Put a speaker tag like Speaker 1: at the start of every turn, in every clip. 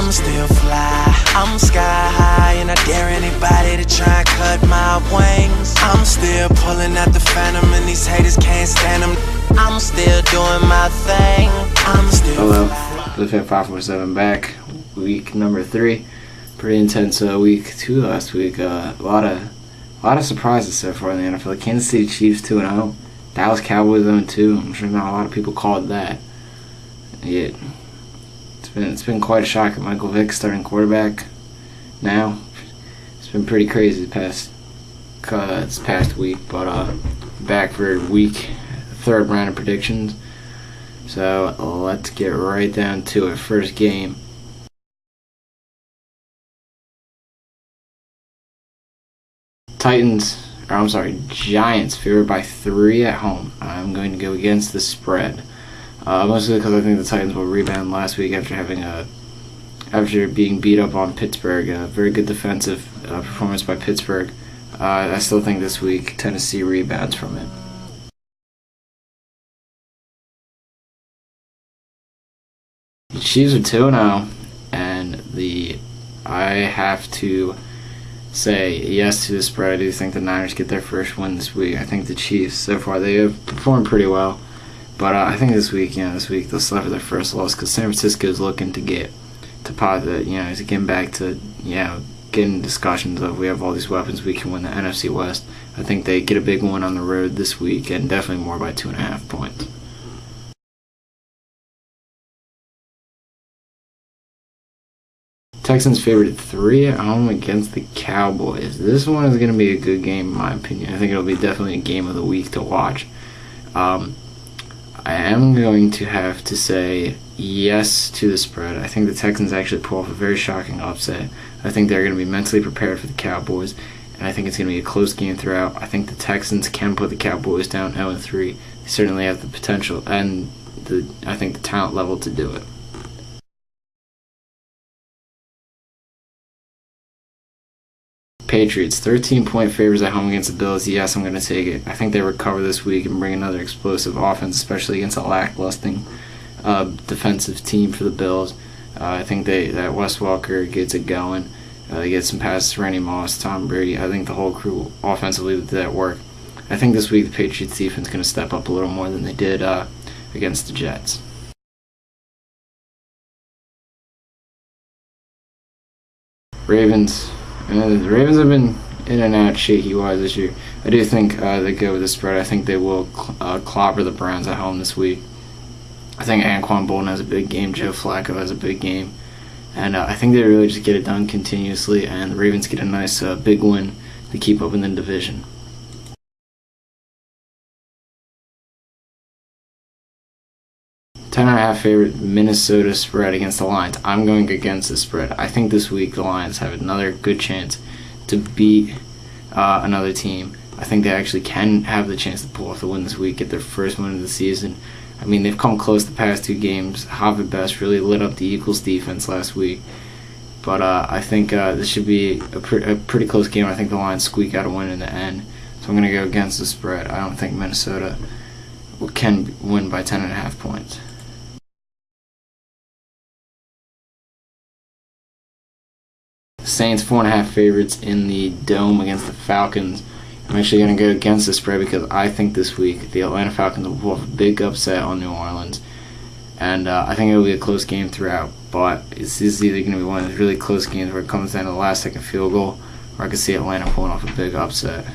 Speaker 1: I'm still fly, I'm sky high, and I dare anybody to try and cut my wings. I'm still pulling out the phantom, and these haters can't stand them. I'm still doing my thing. I'm still
Speaker 2: Hello, Bluefin 547 back. Week number 3. Pretty intense week 2 last week. A lot of surprises so far in the NFL. Kansas City Chiefs 2-0. Dallas Cowboys 0-2. I'm sure not a lot of people called that. Yeah, it's been quite a shock. Michael Vick starting quarterback now. It's been pretty crazy this past week, but back for week 3rd round of predictions. So let's get right down to it. First game. Giants favored by 3 at home. I'm going to go against the spread. Mostly because I think the Titans will rebound last week after being beat up on Pittsburgh. A very good defensive performance by Pittsburgh. I still think this week Tennessee rebounds from it. The Chiefs are 2-0, and I have to say yes to the spread. I do think the Niners get their first win this week. I think the Chiefs, so far, they have performed pretty well. But I think this week they'll suffer their first loss because San Francisco is looking to get back to getting discussions of we have all these weapons, we can win the NFC West. I think they get a big one on the road this week, and definitely more by 2.5 points. Texans favored 3 at home against the Cowboys. This one is going to be a good game in my opinion. I think it'll be definitely a game of the week to watch. I am going to have to say yes to the spread. I think the Texans actually pull off a very shocking upset. I think they're going to be mentally prepared for the Cowboys, and I think it's going to be a close game throughout. I think the Texans can put the Cowboys down 0-3. They certainly have the potential and I think the talent level to do it. Patriots, 13-point favorites at home against the Bills. Yes, I'm going to take it. I think they recover this week and bring another explosive offense, especially against a lackluster defensive team for the Bills. I think that Wes Welker gets it going. They get some passes to Randy Moss, Tom Brady. I think the whole crew offensively did that work. I think this week the Patriots defense is going to step up a little more than they did against the Jets. Ravens. The Ravens have been in and out shaky-wise this year. I do think they go with the spread. I think they will clobber the Browns at home this week. I think Anquan Bolden has a big game. Joe Flacco has a big game. And I think they really just get it done continuously, and the Ravens get a nice big win to keep up in the division. $10.5 favorite Minnesota spread against the Lions. I'm going against the spread. I think this week the Lions have another good chance to beat another team. I think they actually can have the chance to pull off the win this week, get their first win of the season. I mean, they've come close the past 2 games. Javi Best really lit up the Eagles defense last week. But I think this should be a pretty close game. I think the Lions squeak out a win in the end. So I'm going to go against the spread. I don't think Minnesota can win by 10.5 points. Saints 4.5 favorites in the Dome against the Falcons. I'm actually going to go against the spread because I think this week the Atlanta Falcons will pull off a big upset on New Orleans. And I think it will be a close game throughout. But this is either going to be one of those really close games where it comes down to the last second field goal, or I could see Atlanta pulling off a big upset.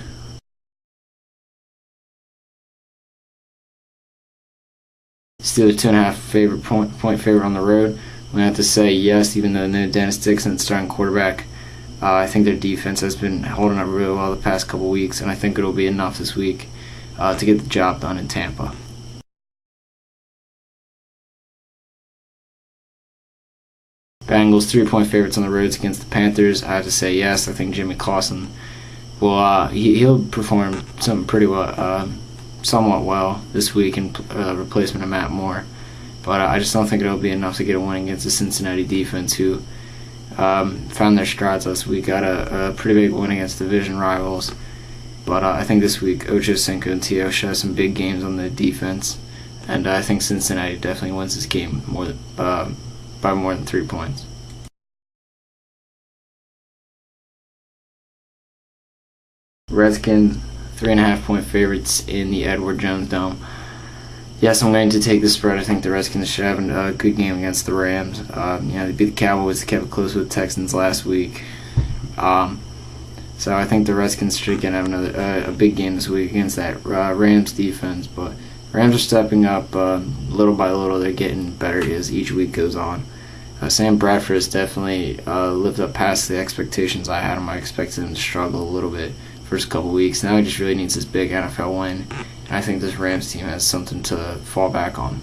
Speaker 2: Steelers 2.5 point favorite on the road. I'm going to have to say yes, even though no Dennis Dixon starting quarterback. I think their defense has been holding up really well the past couple weeks, and I think it'll be enough this week to get the job done in Tampa. Bengals 3-point favorites on the roads against the Panthers. I have to say yes. I think Jimmy Clausen will he'll perform somewhat well this week in replacement of Matt Moore. But I just don't think it'll be enough to get a win against the Cincinnati defense, who found their strides last week. Got a pretty big win against division rivals. But I think this week, Ocho Cinco and T.O. show some big games on the defense. And I think Cincinnati definitely wins this game by more than 3 points. Redskins 3.5-point favorites in the Edward Jones Dome. Yes, I'm going to take the spread. I think the Redskins should have a good game against the Rams. They beat the Cowboys, kept it close with the Texans last week. So I think the Redskins should have a big game this week against that Rams defense. But Rams are stepping up little by little. They're getting better as each week goes on. Sam Bradford has definitely lived up past the expectations I had him. I expected him to struggle a little bit first couple weeks. Now he just really needs this big NFL win. And I think this Rams team has something to fall back on.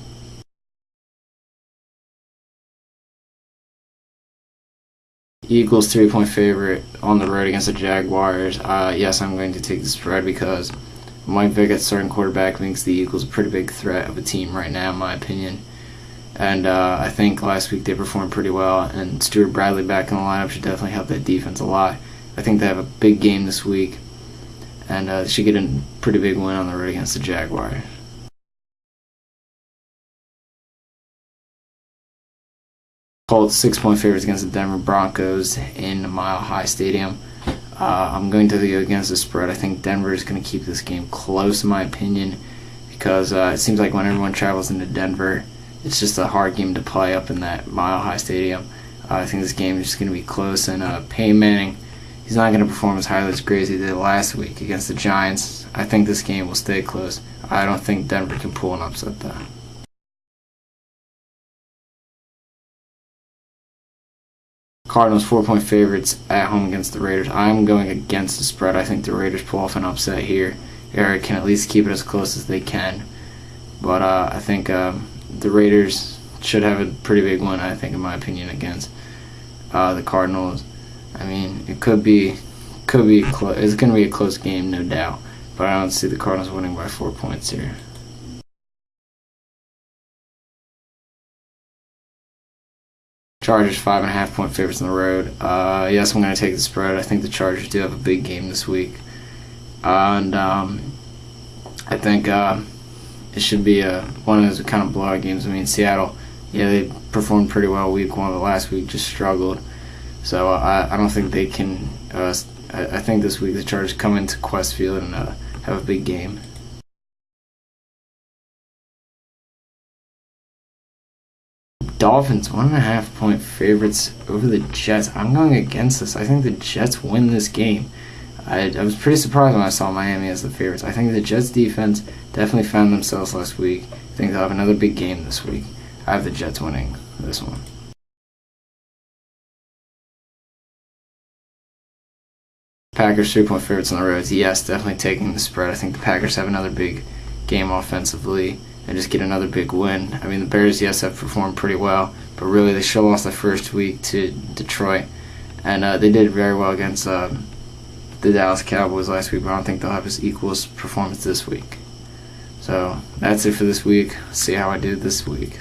Speaker 2: Eagles 3-point favorite on the road against the Jaguars. Yes, I'm going to take the spread because Mike Vick at starting quarterback makes the Eagles a pretty big threat of a team right now, in my opinion. And I think last week they performed pretty well, and Stuart Bradley back in the lineup should definitely help that defense a lot. I think they have a big game this week, and they should get a pretty big win on the road against the Jaguars. Colts 6-point favorites against the Denver Broncos in Mile High Stadium. I'm going to go against the spread. I think Denver is going to keep this game close, in my opinion, because it seems like when everyone travels into Denver, it's just a hard game to play up in that Mile High Stadium. I think this game is just going to be close, and Peyton Manning, he's not going to perform as highly as great as he did last week against the Giants. I think this game will stay close. I don't think Denver can pull an upset, though. Cardinals 4-point favorites at home against the Raiders. I'm going against the spread. I think the Raiders pull off an upset here. They can at least keep it as close as they can. But I think the Raiders should have a pretty big win, I think, in my opinion, against the Cardinals. I mean, it could be close. It's going to be a close game, no doubt. But I don't see the Cardinals winning by 4 points here. Chargers 5.5-point favorites on the road. Yes, I'm going to take the spread. I think the Chargers do have a big game this week, and I think it should be one of those kind of blowout games. I mean, Seattle, they performed pretty well week one, but last week just struggled. So I don't think they can. I think this week the Chargers come into Qwest Field and have a big game. Dolphins 1.5-point favorites over the Jets. I'm going against this. I think the Jets win this game. I was pretty surprised when I saw Miami as the favorites. I think the Jets defense definitely found themselves last week. I think they'll have another big game this week. I have the Jets winning this one. Packers 3-point favorites on the road. Yes, definitely taking the spread. I think the Packers have another big game offensively and just get another big win. I mean, the Bears, yes, have performed pretty well, but really they should have lost the first week to Detroit. And they did very well against the Dallas Cowboys last week, but I don't think they'll have as equal performance this week. So that's it for this week. See how I do this week.